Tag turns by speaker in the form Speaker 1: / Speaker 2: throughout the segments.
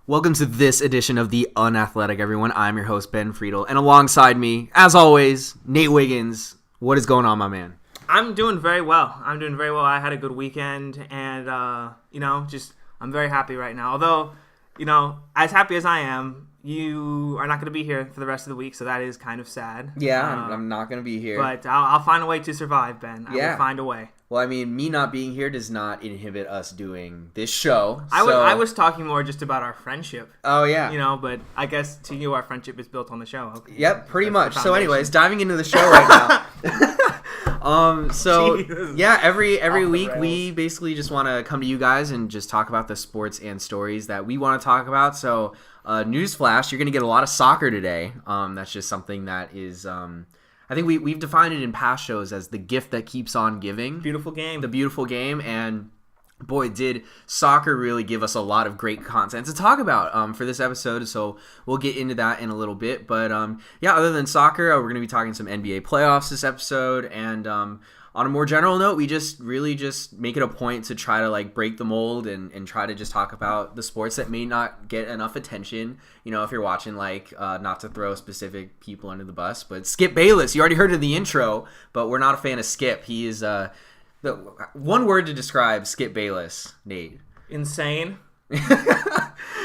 Speaker 1: Welcome to this edition of the Unathletic, everyone. I'm your host, Ben Friedel, and alongside me, as always, Nate Wiggins. What is going on, my man?
Speaker 2: I'm doing very well. I had a good weekend, and, I'm very happy right now. Although, as happy as I am, you are not going to be here for the rest of the week, so that is kind of sad.
Speaker 1: Yeah, I'm not going to be here.
Speaker 2: But I'll find a way to survive, Ben. I will find a way.
Speaker 1: Well, I mean, me not being here does not inhibit us doing this show.
Speaker 2: I was talking more just about our friendship.
Speaker 1: Oh, yeah.
Speaker 2: But I guess to you, our friendship is built on the show. Okay.
Speaker 1: Yep, pretty much. So anyways, diving into the show right now. Every week we basically just want to come to you guys and just talk about the sports and stories that we want to talk about. So, newsflash, you're going to get a lot of soccer today. That's just something that is... I think we've defined it in past shows as the gift that keeps on giving.
Speaker 2: Beautiful game.
Speaker 1: The beautiful game. And boy, did soccer really give us a lot of great content to talk about for this episode. So we'll get into that in a little bit. But other than soccer, we're going to be talking some NBA playoffs this episode. And on a more general note, we just make it a point to try to break the mold and try to just talk about the sports that may not get enough attention. If you're watching, not to throw specific people under the bus, but Skip Bayless, you already heard in the intro, but we're not a fan of Skip. He is the one word to describe Skip Bayless, Nate.
Speaker 2: Insane.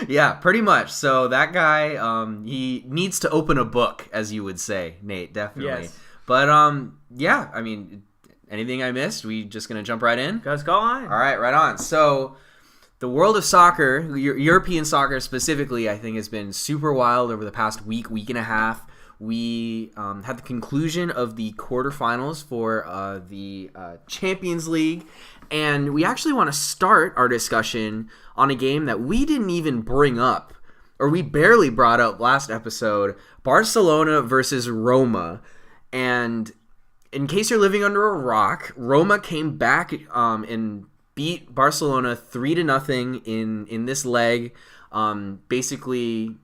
Speaker 1: Yeah, pretty much. So that guy, he needs to open a book, as you would say, Nate, definitely.
Speaker 2: Yes.
Speaker 1: But anything I missed? We just going to jump right in?
Speaker 2: Let's go on.
Speaker 1: All right, right on. So the world of soccer, European soccer specifically, I think has been super wild over the past week and a half. We had the conclusion of the quarterfinals for the Champions League, and we actually want to start our discussion on a game that we didn't even bring up, or we barely brought up last episode, Barcelona versus Roma. And in case you're living under a rock, Roma came back and beat Barcelona 3-0 in this leg. Basically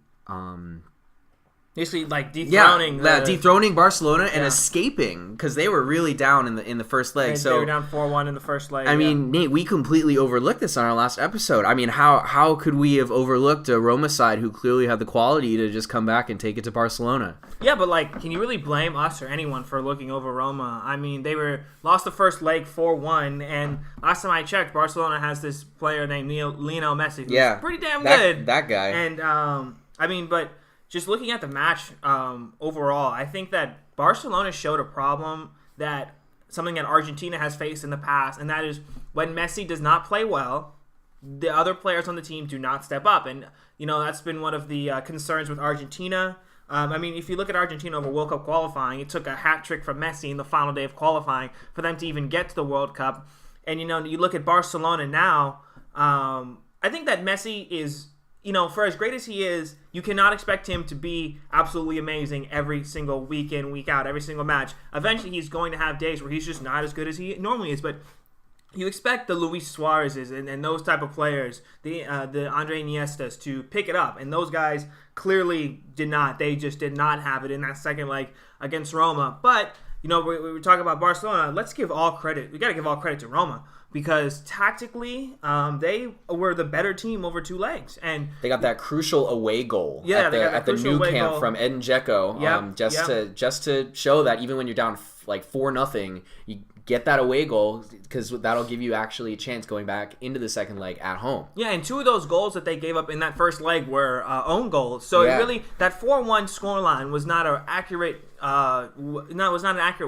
Speaker 1: dethroning Barcelona and escaping because they were really down in the first leg.
Speaker 2: They were down 4-1 in the first leg.
Speaker 1: I mean, Nate, we completely overlooked this on our last episode. I mean, how could we have overlooked a Roma side who clearly had the quality to just come back and take it to Barcelona?
Speaker 2: Yeah, but can you really blame us or anyone for looking over Roma? I mean, they lost the first leg 4-1, and last time I checked, Barcelona has this player named Lionel Messi, who's pretty damn good.
Speaker 1: That guy.
Speaker 2: And but just looking at the match overall, I think that Barcelona showed a problem that something that Argentina has faced in the past, and that is when Messi does not play well, the other players on the team do not step up. And, that's been one of the concerns with Argentina. If you look at Argentina over World Cup qualifying, it took a hat trick from Messi in the final day of qualifying for them to even get to the World Cup. And, you look at Barcelona now, I think that Messi is... for as great as he is, you cannot expect him to be absolutely amazing every single week in, week out, every single match. Eventually, he's going to have days where he's just not as good as he normally is. But you expect the Luis Suarez's and those type of players, the Andre Iniestas, to pick it up. And those guys clearly did not. They just did not have it in that second leg against Roma. But, we were talking about Barcelona. Let's give all credit. We got to give all credit to Roma. Because tactically, they were the better team over two legs, and
Speaker 1: they got that crucial away goal at the new camp from Edin Dzeko, just to show that even when you're down 4-0, you get that away goal because that'll give you actually a chance going back into the second leg at home.
Speaker 2: Yeah, and two of those goals that they gave up in that first leg were own goals. So it really, that 4-1 scoreline was not an accurate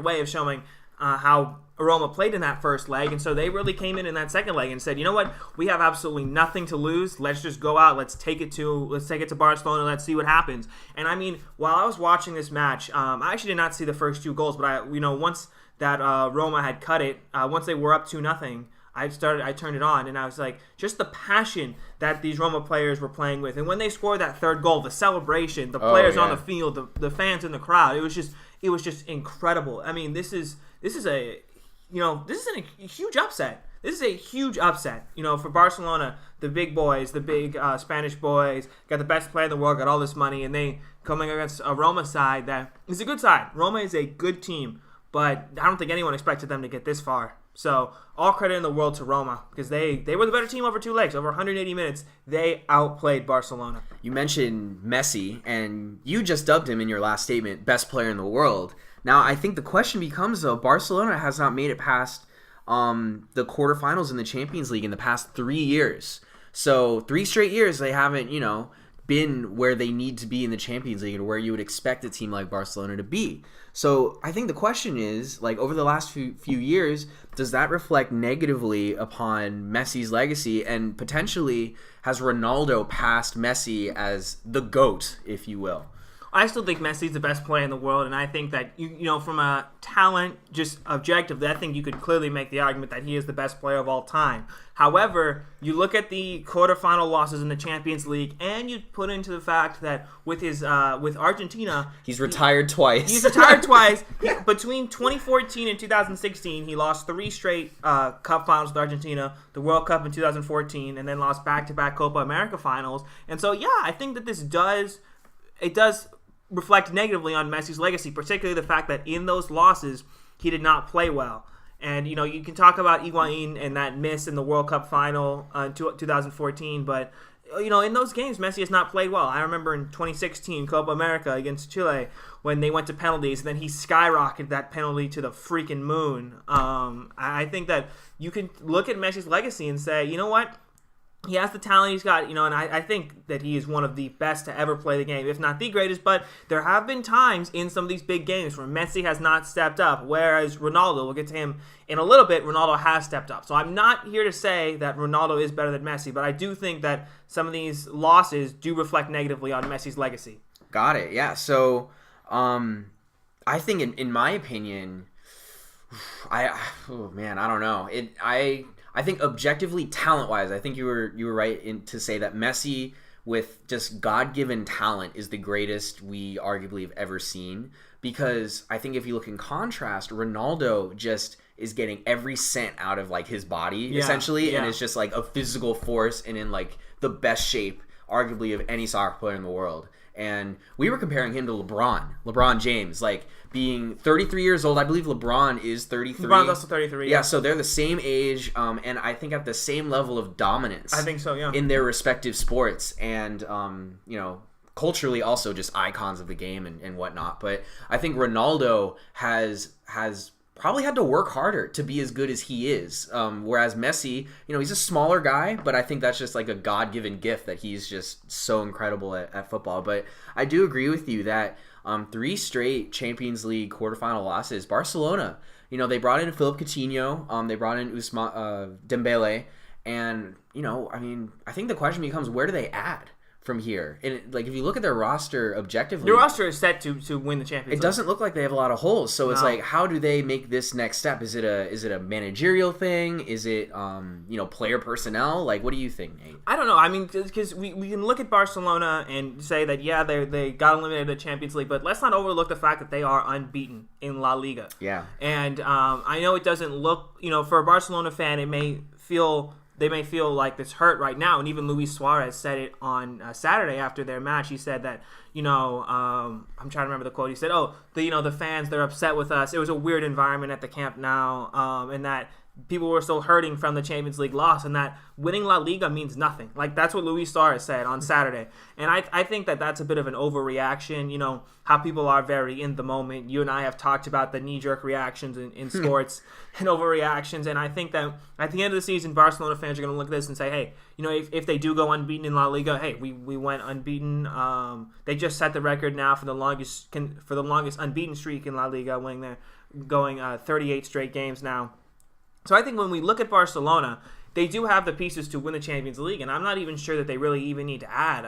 Speaker 2: way of showing how Roma played in that first leg, and so they really came in that second leg and said, you know what, we have absolutely nothing to lose. Let's just go out. Let's take it to Barcelona. Let's see what happens. And while I was watching this match, I actually did not see the first two goals, but once that Roma had cut it, once they were up 2-0, I turned it on, and I was like, just the passion that these Roma players were playing with, and when they scored that third goal, the celebration, the players on the field, the fans in the crowd, it was just incredible. I mean, this is a huge upset. This is a huge upset, for Barcelona, the big boys, the big Spanish boys, got the best player in the world, got all this money, and they coming against a Roma side that is a good side. Roma is a good team, but I don't think anyone expected them to get this far. So all credit in the world to Roma because they were the better team over 2 legs. Over 180 minutes, they outplayed Barcelona.
Speaker 1: You mentioned Messi, and you just dubbed him in your last statement best player in the world. Now, I think the question becomes, though, Barcelona has not made it past the quarterfinals in the Champions League in the past 3 years. So 3 straight years they haven't, been where they need to be in the Champions League and where you would expect a team like Barcelona to be. So I think the question is, over the last few years, does that reflect negatively upon Messi's legacy, and potentially has Ronaldo passed Messi as the GOAT, if you will?
Speaker 2: I still think Messi's the best player in the world, and I think that, from a talent, just objectively, I think you could clearly make the argument that he is the best player of all time. However, you look at the quarterfinal losses in the Champions League, and you put into the fact that with Argentina...
Speaker 1: He's retired twice.
Speaker 2: He's retired twice. Between 2014 and 2016, he lost 3 straight Cup finals with Argentina, the World Cup in 2014, and then lost back-to-back Copa America finals. And so, I think that this does reflect negatively on Messi's legacy, particularly the fact that in those losses, he did not play well. And, you can talk about Higuain and that miss in the World Cup final in 2014, but, in those games, Messi has not played well. I remember in 2016, Copa America against Chile, when they went to penalties, and then he skyrocketed that penalty to the freaking moon. I think that you can look at Messi's legacy and say, you know what? He has the talent he's got, and I think that he is one of the best to ever play the game, if not the greatest, but there have been times in some of these big games where Messi has not stepped up, whereas Ronaldo, we'll get to him in a little bit, Ronaldo has stepped up. So I'm not here to say that Ronaldo is better than Messi, but I do think that some of these losses do reflect negatively on Messi's legacy.
Speaker 1: Got it, yeah. So I think in my opinion, I don't know. I think objectively, talent-wise, I think you were right to say that Messi, with just God-given talent, is the greatest we arguably have ever seen. Because I think if you look in contrast, Ronaldo just is getting every cent out of his body, essentially, and is just a physical force and in the best shape, arguably, of any soccer player in the world. And we were comparing him to LeBron James, being 33 years old. I believe LeBron is 33.
Speaker 2: LeBron's also 33.
Speaker 1: Yeah, so they're the same age, and I think at the same level of dominance.
Speaker 2: I think so, yeah.
Speaker 1: In their respective sports, and culturally also just icons of the game and whatnot. But I think Ronaldo has probably had to work harder to be as good as he is. Whereas Messi, he's a smaller guy, but I think that's just a God-given gift that he's just so incredible at football. But I do agree with you that 3 straight Champions League quarterfinal losses. Barcelona, they brought in Philippe Coutinho, they brought in Dembele, and, I think the question becomes, where do they add from here? And if you look at their roster objectively,
Speaker 2: their roster is set to win the Champions League.
Speaker 1: It doesn't look like they have a lot of holes. So it's how do they make this next step? Is it a managerial thing? Is it player personnel? What do you think, Nate?
Speaker 2: I don't know. Because we can look at Barcelona and say that they got eliminated in the Champions League, but let's not overlook the fact that they are unbeaten in La Liga.
Speaker 1: Yeah.
Speaker 2: And I know it doesn't look, for a Barcelona fan, they may feel like this hurt right now, and even Luis Suarez said it on Saturday after their match. He said that, I'm trying to remember the quote. He said, the fans, they're upset with us. It was a weird environment at the Camp Nou, and that people were still hurting from the Champions League loss, and that winning La Liga means nothing. That's what Luis Suarez said on Saturday. And I think that that's a bit of an overreaction, how people are very in the moment. You and I have talked about the knee-jerk reactions in sports and overreactions, and I think that at the end of the season, Barcelona fans are going to look at this and say, hey, if they do go unbeaten in La Liga, hey, we went unbeaten. They just set the record now for the longest unbeaten streak in La Liga, going 38 straight games now. So I think when we look at Barcelona, they do have the pieces to win the Champions League, and I'm not even sure that they really even need to add.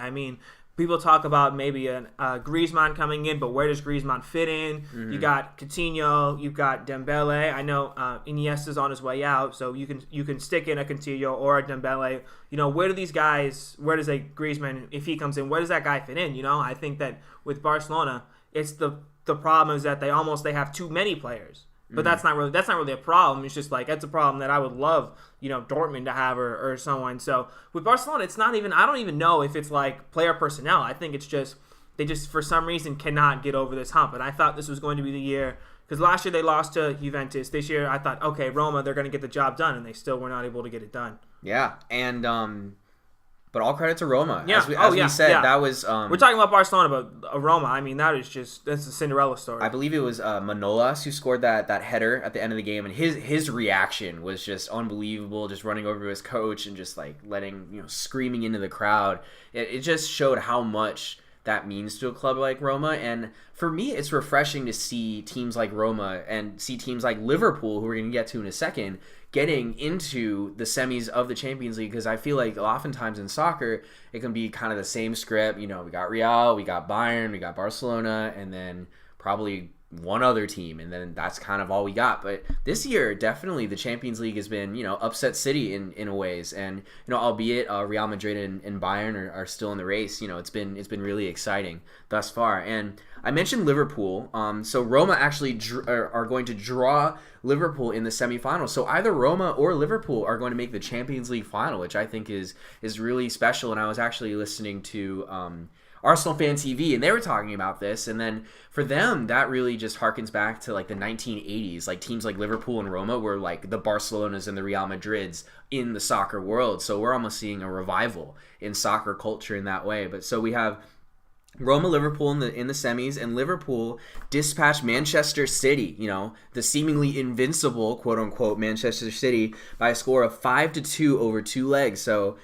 Speaker 2: People talk about maybe a Griezmann coming in, but where does Griezmann fit in? Mm-hmm. You got Coutinho, you've got Dembele. I know Iniesta's on his way out, so you can stick in a Coutinho or a Dembele. Where do these guys? Where does a Griezmann, if he comes in, where does that guy fit in? I think that with Barcelona, it's the problem is that they have too many players. But that's not really a problem. It's just that's a problem that I would love, Dortmund to have or someone. So with Barcelona, it's not even, I don't even know if it's player personnel. I think it's just, they just for some reason cannot get over this hump. And I thought this was going to be the year, Because last year they lost to Juventus. This year I thought, okay, Roma, they're going to get the job done, and they still were not able to get it done.
Speaker 1: Yeah, and but all credit to Roma.
Speaker 2: Yeah.
Speaker 1: As we said, that was
Speaker 2: we're talking about Barcelona, but Roma. I mean, that's a Cinderella story.
Speaker 1: I believe it was Manolas who scored that header at the end of the game, and his reaction was just unbelievable. Just running over to his coach and just like screaming into the crowd. It just showed how much that means to a club like Roma. And for me, it's refreshing to see teams like Roma and see teams like Liverpool, who we're going to get to in a second, getting into the semis of the Champions League, because I feel like oftentimes in soccer, it can be kind of the same script. We got Real, we got Bayern, we got Barcelona, and then probably one other team, and then that's kind of all we got. But this year, definitely the Champions League has been, upset city in a ways, and albeit Real Madrid and Bayern are still in the race, it's been really exciting thus far. And I mentioned Liverpool, so Roma actually are going to draw Liverpool in the semifinals. So either Roma or Liverpool are going to make the Champions League final, which I think is really special. And I was actually listening to Arsenal Fan TV, and they were talking about this, and then for them, that really just harkens back to like the 1980s. Like teams like Liverpool and Roma were like the Barcelonas and the Real Madrids in the soccer world. So we're almost seeing a revival in soccer culture in that way. But so we have Roma, Liverpool in the semis, and Liverpool dispatched Manchester City, the seemingly invincible, quote unquote, Manchester City by a score of 5-2 over 2 legs. So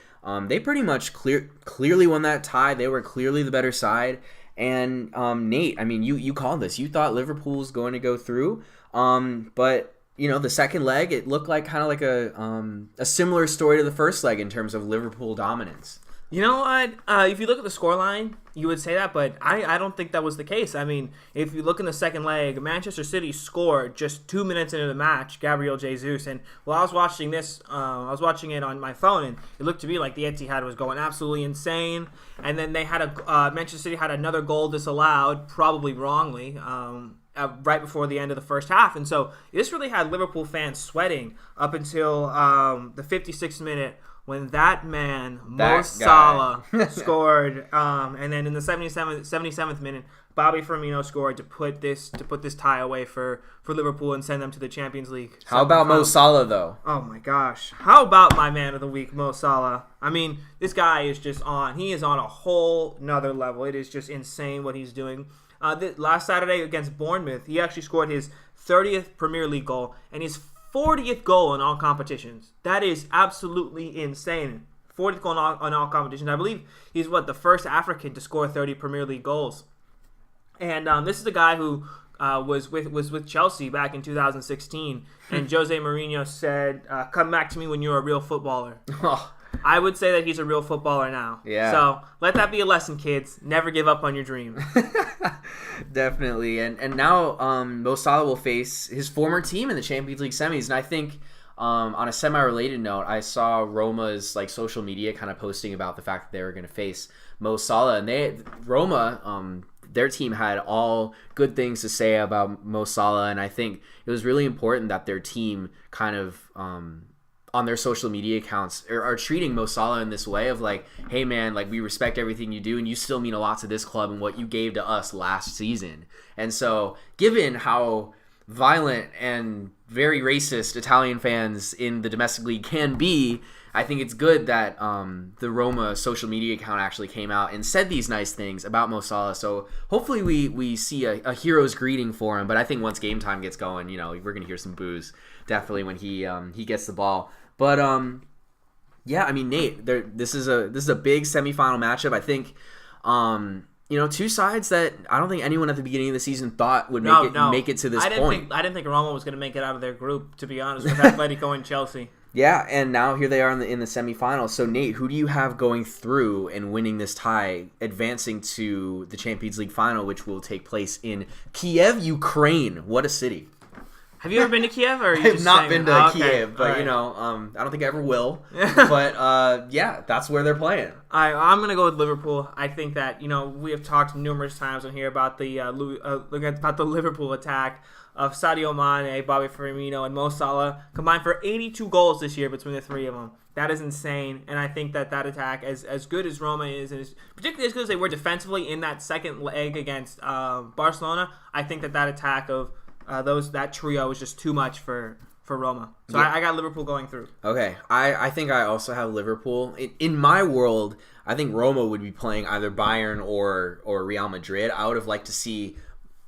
Speaker 1: they pretty much clearly won that tie. They were clearly the better side. And Nate, I mean, you called this. You thought Liverpool was going to go through, but the second leg, it looked like kind of like a similar story to the first leg in terms of Liverpool dominance.
Speaker 2: You know what? If you look at the scoreline, you would say that, but I don't think that was the case. I mean, if you look in the second leg, Manchester City scored just 2 minutes into the match, Gabriel Jesus. And while I was watching this, I was watching it on my phone, and it looked to me like the Etihad was going absolutely insane. And then they had Manchester City had another goal disallowed, probably wrongly, right before the end of the first half. And so this really had Liverpool fans sweating up until the 56th minute, when that man, Mo Salah, scored, and then in the 77th minute, Bobby Firmino scored to put this tie away for Liverpool and send them to the Champions League.
Speaker 1: How about Mo Salah, though?
Speaker 2: Oh, my gosh. How about my man of the week, Mo Salah? I mean, this guy is just he is on a whole nother level. It is just insane what he's doing. Last Saturday against Bournemouth, he actually scored his 30th Premier League goal and his 40th goal in all competitions. That is absolutely insane. 40th goal on all competitions. I believe he's the first African to score 30 Premier League goals. And this is a guy who was with Chelsea back in 2016. And Jose Mourinho said, "Come back to me when you're a real footballer." I would say that he's a real footballer now.
Speaker 1: Yeah.
Speaker 2: So let that be a lesson, kids. Never give up on your dream.
Speaker 1: Definitely. And now Mo Salah will face his former team in the Champions League semis. And I think on a semi-related note, I saw Roma's social media kind of posting about the fact that they were going to face Mo Salah. And Roma, their team had all good things to say about Mo Salah. And I think it was really important that their team kind of on their social media accounts are treating Mo Salah in this way of like, hey man, we respect everything you do and you still mean a lot to this club and what you gave to us last season. And so given how violent and very racist Italian fans in the domestic league can be, I think it's good that the Roma social media account actually came out and said these nice things about Mo Salah. So hopefully we see a hero's greeting for him. But I think once game time gets going, we're going to hear some boos definitely when he gets the ball. But yeah, I mean, Nate, this is a big semifinal matchup. I think two sides that I don't think anyone at the beginning of the season thought would make it to this point.
Speaker 2: I didn't think Roma was going to make it out of their group, to be honest, with Atletico and Chelsea.
Speaker 1: Yeah, and now here they are in the semifinals. So Nate, who do you have going through and winning this tie, advancing to the Champions League final, which will take place in Kiev, Ukraine? What a city!
Speaker 2: Have you ever been to Kiev? Or are you
Speaker 1: I have
Speaker 2: just
Speaker 1: not been to
Speaker 2: okay.
Speaker 1: Kiev, but
Speaker 2: right.
Speaker 1: I don't think I ever will. But yeah, that's where they're playing.
Speaker 2: I'm gonna go with Liverpool. I think that we have talked numerous times on here about the Liverpool attack of Sadio Mane, Bobby Firmino, and Mo Salah combined for 82 goals this year between the three of them. That is insane, and I think that attack, as good as Roma is, and particularly as good as they were defensively in that second leg against Barcelona, I think that attack of that trio was just too much for Roma. So
Speaker 1: Yeah.
Speaker 2: I got Liverpool going through.
Speaker 1: Okay, I think I also have Liverpool. In my world, I think Roma would be playing either Bayern or Real Madrid. I would have liked to see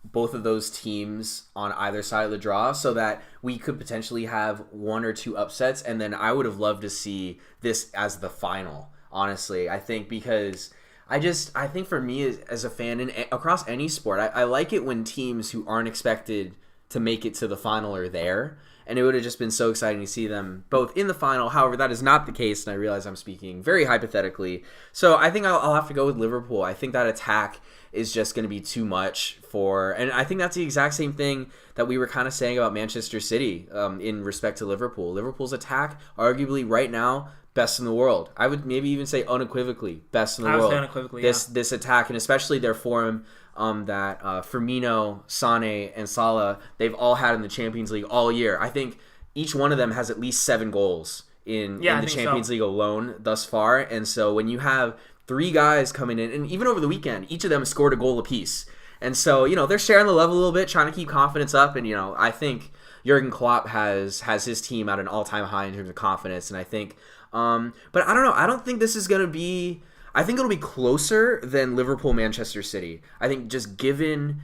Speaker 1: both of those teams on either side of the draw so that we could potentially have one or two upsets, and then I would have loved to see this as the final, honestly. I think because I think for me as a fan and across any sport, I like it when teams who aren't expected to make it to the final are there. And it would have just been so exciting to see them both in the final. However, that is not the case, and I realize I'm speaking very hypothetically. So I think I'll have to go with Liverpool. I think that attack is just going to be too much for... And I think that's the exact same thing that we were kind of saying about Manchester City in respect to Liverpool. Liverpool's attack, arguably right now, best in the world. I would maybe even say unequivocally best in the world.
Speaker 2: I would say unequivocally,
Speaker 1: This attack, and especially their form... that Firmino, Sane, and Salah, they've all had in the Champions League all year. I think each one of them has at least 7 goals in the Champions League alone thus far. And so when you have 3 guys coming in, and even over the weekend, each of them scored a goal apiece. And so, they're sharing the level a little bit, trying to keep confidence up. And, I think Jurgen Klopp has his team at an all-time high in terms of confidence. And I think, but I don't know. I don't think this is going to be... I think it'll be closer than Liverpool-Manchester City. I think just given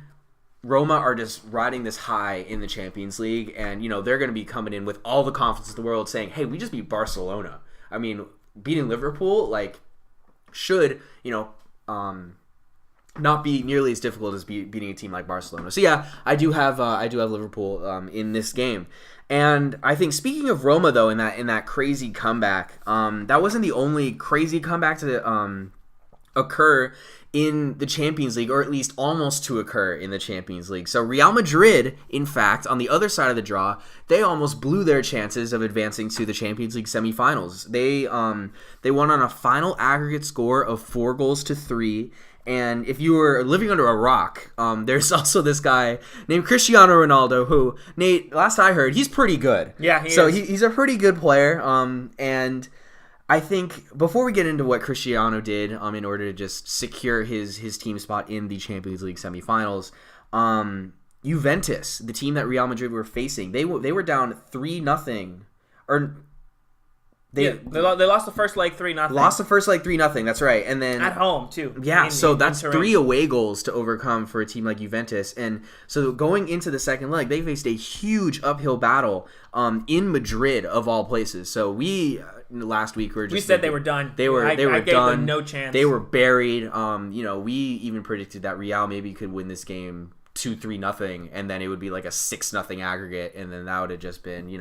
Speaker 1: Roma are just riding this high in the Champions League, and, they're going to be coming in with all the confidence in the world saying, hey, we just beat Barcelona. I mean, beating Liverpool, should, not be nearly as difficult as beating a team like Barcelona. So, yeah, I do have Liverpool in this game. And I think speaking of Roma though, in that crazy comeback, that wasn't the only crazy comeback to occur in the Champions League, or at least almost to occur in the Champions League. So Real Madrid, in fact, on the other side of the draw, they almost blew their chances of advancing to the Champions League semifinals. They won on a final aggregate score of 4-3. And if you were living under a rock, there's also this guy named Cristiano Ronaldo who, Nate, last I heard, he's pretty good.
Speaker 2: Yeah,
Speaker 1: he's a pretty good player. And I think before we get into what Cristiano did in order to just secure his team spot in the Champions League semifinals, Juventus, the team that Real Madrid were facing, they were down 3-0, or... They
Speaker 2: lost the first leg 3-0.
Speaker 1: Lost the first leg 3-0. That's right, and then
Speaker 2: at home too.
Speaker 1: Yeah, so that's 3 away goals to overcome for a team like Juventus, and so going into the second leg, they faced a huge uphill battle in Madrid of all places. So we last week we
Speaker 2: said they were done.
Speaker 1: They were
Speaker 2: I gave
Speaker 1: done.
Speaker 2: Them no chance.
Speaker 1: They were buried. We even predicted that Real maybe could win this game 2-3-0, and then it would be like a 6-0 aggregate, and then that would have just been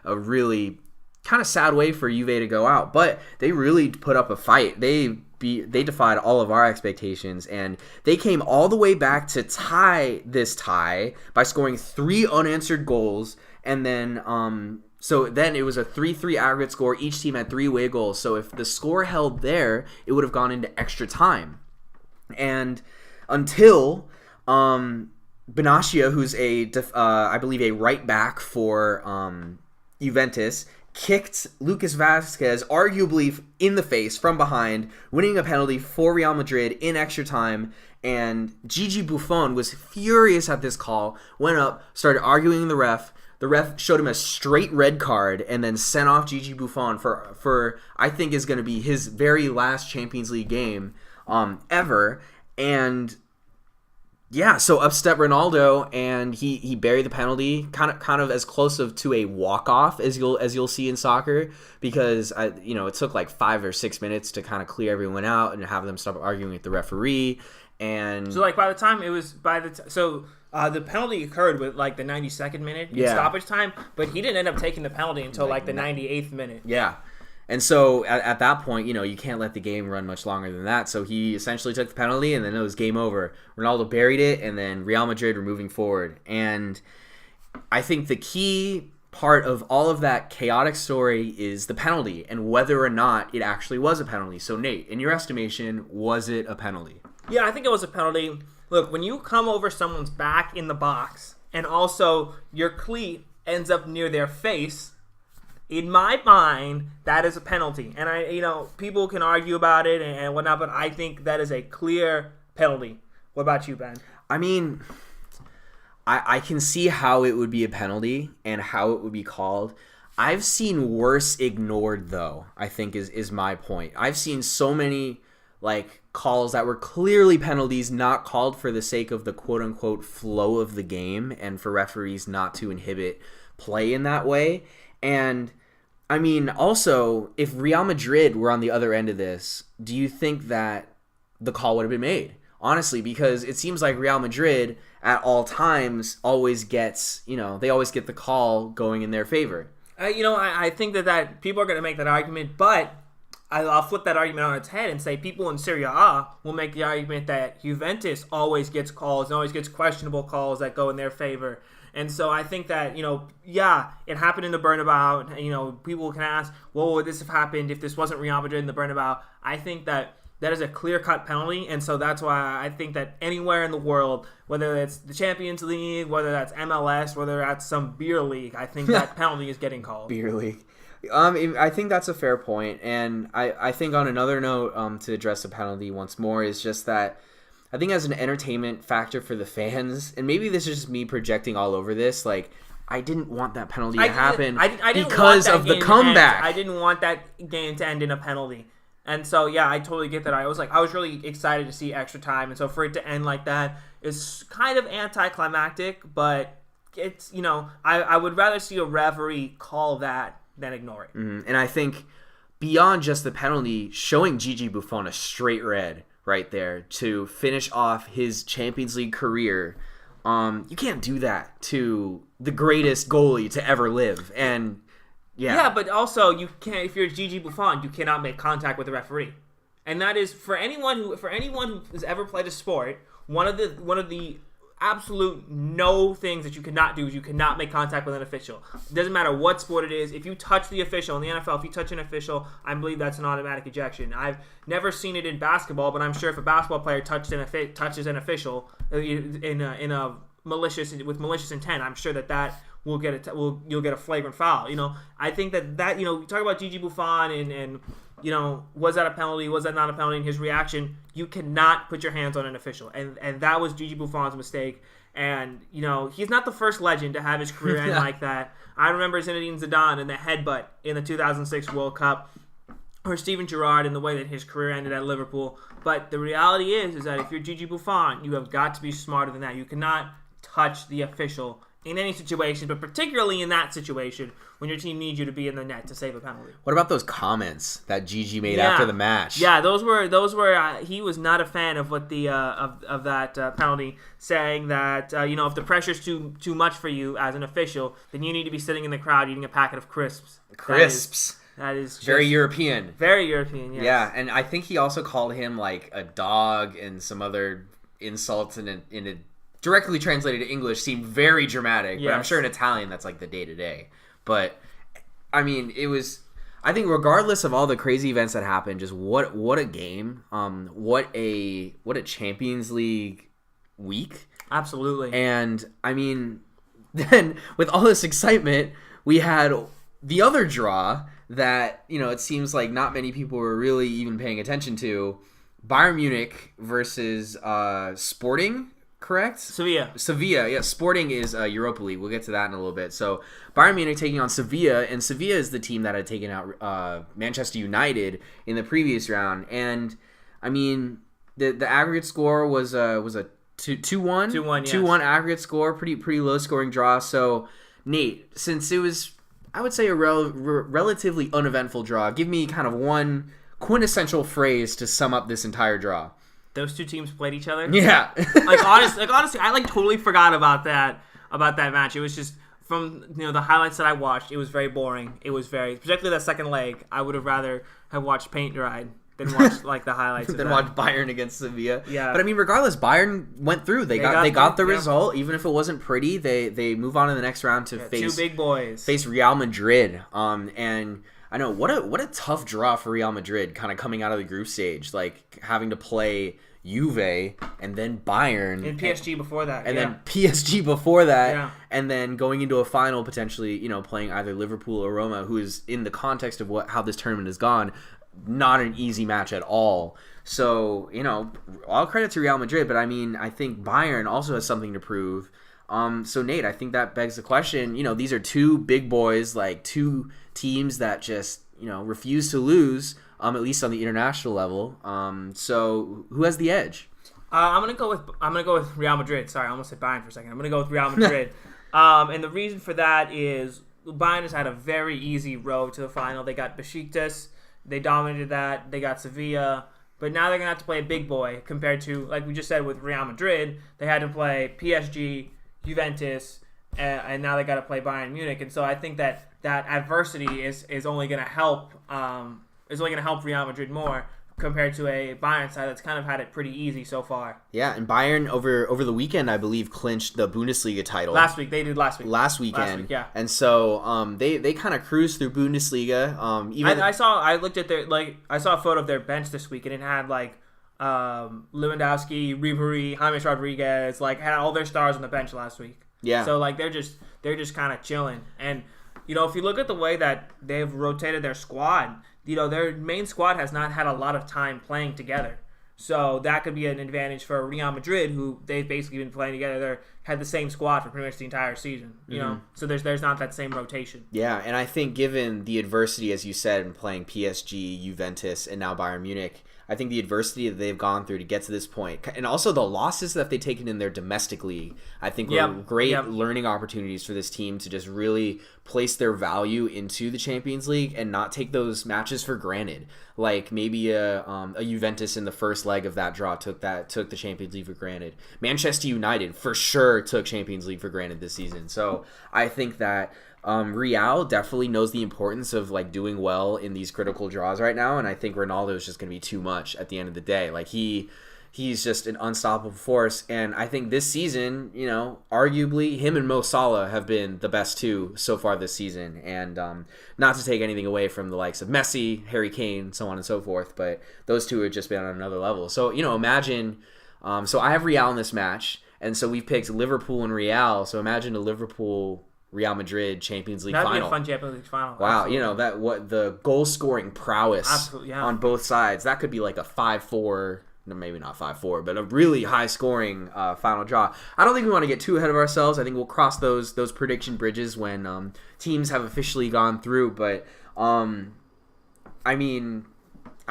Speaker 1: a really kind of sad way for Juve to go out, but they really put up a fight. They defied all of our expectations, and they came all the way back to tie this tie by scoring 3 unanswered goals, and then so then it was a 3-3 aggregate score. Each team had 3 away goals, so if the score held there, it would have gone into extra time. And until Benatia, who's I believe a right back for Juventus, kicked Lucas Vazquez arguably in the face from behind, winning a penalty for Real Madrid in extra time. And Gigi Buffon was furious at this call, went up, started arguing with the ref. The ref showed him a straight red card and then sent off Gigi Buffon for I think is going to be his very last Champions League game ever. And yeah, so up stepped Ronaldo, and he buried the penalty, kind of as close to a walk-off as you'll see in soccer, because it took like 5 or 6 minutes to kind of clear everyone out and have them stop arguing with the referee. And
Speaker 2: so by the time it was the penalty occurred with like the 92nd minute in stoppage time, but he didn't end up taking the penalty until like the 98th minute.
Speaker 1: Yeah. And so at that point, you can't let the game run much longer than that. So he essentially took the penalty, and then it was game over. Ronaldo buried it, and then Real Madrid were moving forward. And I think the key part of all of that chaotic story is the penalty and whether or not it actually was a penalty. So Nate, in your estimation, was it a penalty?
Speaker 2: Yeah, I think it was a penalty. Look, when you come over someone's back in the box, and also your cleat ends up near their face, in my mind, that is a penalty. And people can argue about it and whatnot, but I think that is a clear penalty. What about you, Ben?
Speaker 1: I mean, I can see how it would be a penalty and how it would be called. I've seen worse ignored, though, I think is my point. I've seen so many like calls that were clearly penalties not called for the sake of the quote-unquote flow of the game and for referees not to inhibit play in that way. And I mean, also, if Real Madrid were on the other end of this, do you think that the call would have been made? Honestly, because it seems like Real Madrid at all times always gets, they always get the call going in their favor.
Speaker 2: I think that people are going to make that argument, but I'll flip that argument on its head and say people in Serie A will make the argument that Juventus always gets calls and always gets questionable calls that go in their favor. And so I think that, it happened in the Bernabeu. And, people can ask, well, would this have happened if this wasn't Real Madrid in the Bernabeu? I think that is a clear-cut penalty, and so that's why I think that anywhere in the world, whether it's the Champions League, whether that's MLS, whether that's some beer league, I think that penalty is getting called.
Speaker 1: Beer league. I think that's a fair point, and I think on another note, to address the penalty once more, is just that I think as an entertainment factor for the fans, and maybe this is just me projecting all over this, like, I didn't want that penalty to happen because of the comeback.
Speaker 2: I didn't want that game to end in a penalty. And so, yeah, I totally get that. I was really excited to see extra time. And so for it to end like that is kind of anticlimactic, but it's, I would rather see a referee call that than ignore it.
Speaker 1: Mm-hmm. And I think beyond just the penalty, showing Gigi Buffon a straight red right there to finish off his Champions League career, you can't do that to the greatest goalie to ever live. And yeah, but also you can't. If you're Gigi Buffon, you cannot make contact with the referee, and that is for anyone who has ever played a sport. One of the absolute no things that you cannot do is you cannot make contact with an official. It doesn't matter what sport it is. If you touch the official in the NFL, if you touch an official, I believe that's an automatic ejection. I've never seen it in basketball, but I'm sure if a basketball player touches an official in a malicious intent, I'm sure that you'll get a flagrant foul. I think that we talk about Gigi Buffon and was that a penalty? Was that not a penalty? And his reaction, you cannot put your hands on an official, and that was Gigi Buffon's mistake. And he's not the first legend to have his career end like that. I remember Zinedine Zidane and the headbutt in the 2006 World Cup, or Steven Gerrard in the way that his career ended at Liverpool. But the reality is that if you're Gigi Buffon, you have got to be smarter than that. You cannot touch the official in any situation, but particularly in that situation when your team needs you to be in the net to save a penalty. What about those comments that Gigi made after the match?
Speaker 2: Yeah, those were he was not a fan of what the of that penalty, saying that if the pressure's too much for you as an official, then you need to be sitting in the crowd eating a packet of crisps. That is just
Speaker 1: very European.
Speaker 2: Very European, yes.
Speaker 1: Yeah, and I think he also called him like a dog and some other insults in a directly translated to English seemed very dramatic, but I'm sure in Italian that's like the day-to-day. But, I mean, I think regardless of all the crazy events that happened, just what a game. What a Champions League week.
Speaker 2: Absolutely.
Speaker 1: And, I mean, then with all this excitement, we had the other draw that, it seems like not many people were really even paying attention to. Bayern Munich versus Sporting, correct?
Speaker 2: Sevilla,
Speaker 1: yeah. Sporting is Europa League. We'll get to that in a little bit. So Bayern Munich taking on Sevilla, and Sevilla is the team that had taken out Manchester United in the previous round. And I mean, the aggregate score was a 2-1. 2-1 aggregate score, pretty low scoring draw. So Nate, since it was, I would say, a relatively uneventful draw, give me kind of one quintessential phrase to sum up this entire draw.
Speaker 2: Those two teams played each other.
Speaker 1: Yeah.
Speaker 2: honestly, I totally forgot about that match. It was just from the highlights that I watched. It was very boring. It was particularly that second leg. I would have rather have watched paint dried than watch the highlights.
Speaker 1: Than watch Bayern against Sevilla.
Speaker 2: Yeah.
Speaker 1: But I mean, regardless, Bayern went through. They got the result, even if it wasn't pretty. They move on to the next round to face
Speaker 2: two big boys.
Speaker 1: Face Real Madrid. And I know what a tough draw for Real Madrid, kind of coming out of the group stage, like having to play Juve and then Bayern
Speaker 2: and PSG before that,
Speaker 1: then PSG before that, and then going into a final potentially, playing either Liverpool or Roma, who is in the context of how this tournament has gone, not an easy match at all. So all credit to Real Madrid, but I mean, I think Bayern also has something to prove. So Nate, I think that begs the question. These are two big boys, like two teams that just refuse to lose. At least on the international level. So who has the edge?
Speaker 2: I'm gonna go with Real Madrid. Sorry, I almost said Bayern for a second. I'm gonna go with Real Madrid. And the reason for that is Bayern has had a very easy road to the final. They got Besiktas, they dominated that. They got Sevilla, but now they're gonna have to play a big boy compared to, like we just said with Real Madrid, they had to play PSG, Juventus, and now they got to play Bayern Munich. And so I think that adversity is only gonna help Real Madrid more compared to a Bayern side that's kind of had it pretty easy so far.
Speaker 1: Yeah, and Bayern over the weekend, I believe, clinched the Bundesliga title.
Speaker 2: Last week.
Speaker 1: Last weekend.
Speaker 2: Last week, yeah.
Speaker 1: And so they kind of cruised through Bundesliga.
Speaker 2: I saw a photo of their bench this week, and it had Lewandowski, Ribery, James Rodriguez, had all their stars on the bench last week.
Speaker 1: Yeah.
Speaker 2: So they're just kind of chilling. And if you look at the way that they've rotated their squad, their main squad has not had a lot of time playing together. So that could be an advantage for Real Madrid, who they've basically been playing together. They had the same squad for pretty much the entire season. So there's not that same rotation.
Speaker 1: Yeah, and I think given the adversity, as you said, in playing PSG, Juventus, and now Bayern Munich, I think the adversity that they've gone through to get to this point, and also the losses that they've taken in their domestic league, I think were great learning opportunities for this team to just really place their value into the Champions League and not take those matches for granted. Like maybe a Juventus in the first leg of that draw took the Champions League for granted. Manchester United for sure took Champions League for granted this season. So I think that Real definitely knows the importance of doing well in these critical draws right now, and I think Ronaldo is just going to be too much at the end of the day. He's just an unstoppable force, and I think this season, arguably him and Mo Salah have been the best two so far this season, and not to take anything away from the likes of Messi, Harry Kane, so on and so forth, but those two have just been on another level. So imagine, so I have Real in this match, and so we've picked Liverpool and Real. So imagine a Real Madrid Champions League final.
Speaker 2: That'd be a fun Champions League final.
Speaker 1: Wow,
Speaker 2: Absolutely.
Speaker 1: What the goal scoring prowess
Speaker 2: Absolutely, yeah.
Speaker 1: on both sides. That could be like a 5-4, no, maybe not 5-4, but a really high scoring final draw. I don't think we want to get too ahead of ourselves. I think we'll cross those prediction bridges when teams have officially gone through. But I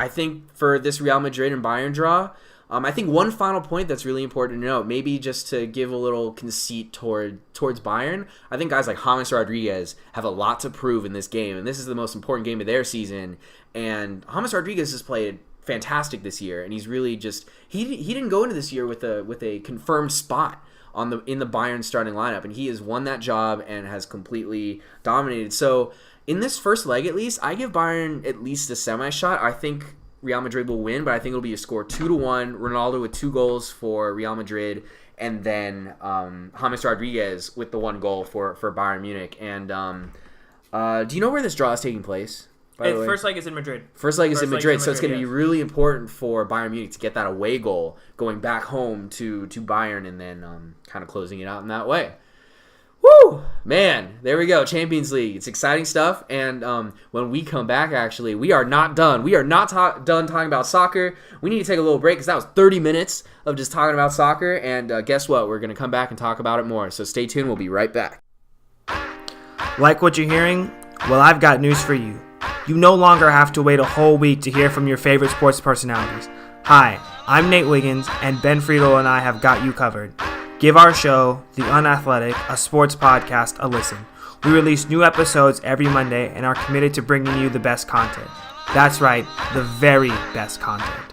Speaker 1: think for this Real Madrid and Bayern draw, I think one final point that's really important to note, maybe just to give a little conceit towards Bayern, I think guys like James Rodriguez have a lot to prove in this game, and this is the most important game of their season. And James Rodriguez has played fantastic this year, and he's really just he didn't go into this year with a confirmed spot in the Bayern starting lineup, and he has won that job and has completely dominated. So in this first leg, at least, I give Bayern at least a semi shot. I think Real Madrid will win, but I think it'll be a score 2-1. Ronaldo with 2 goals for Real Madrid, and then James Rodriguez with the 1 goal for Bayern Munich. And do you know where this draw is taking place?
Speaker 2: First leg is in Madrid.
Speaker 1: First leg is in Madrid, so it's going to be really important for Bayern Munich to get that away goal going back home to Bayern, and then kind of closing it out in that way. Woo! Man, there we go. Champions League. It's exciting stuff. And when we come back, actually, we are not done. We are not done talking about soccer. We need to take a little break because that was 30 minutes of just talking about soccer. And guess what? We're going to come back and talk about it more. So stay tuned. We'll be right back.
Speaker 2: Like what you're hearing? Well, I've got news for you. You no longer have to wait a whole week to hear from your favorite sports personalities. Hi, I'm Nate Wiggins, and Ben Friedel and I have got you covered. Give our show, The Unathletic, a sports podcast, a listen. We release new episodes every Monday and are committed to bringing you the best content. That's right, the very best content.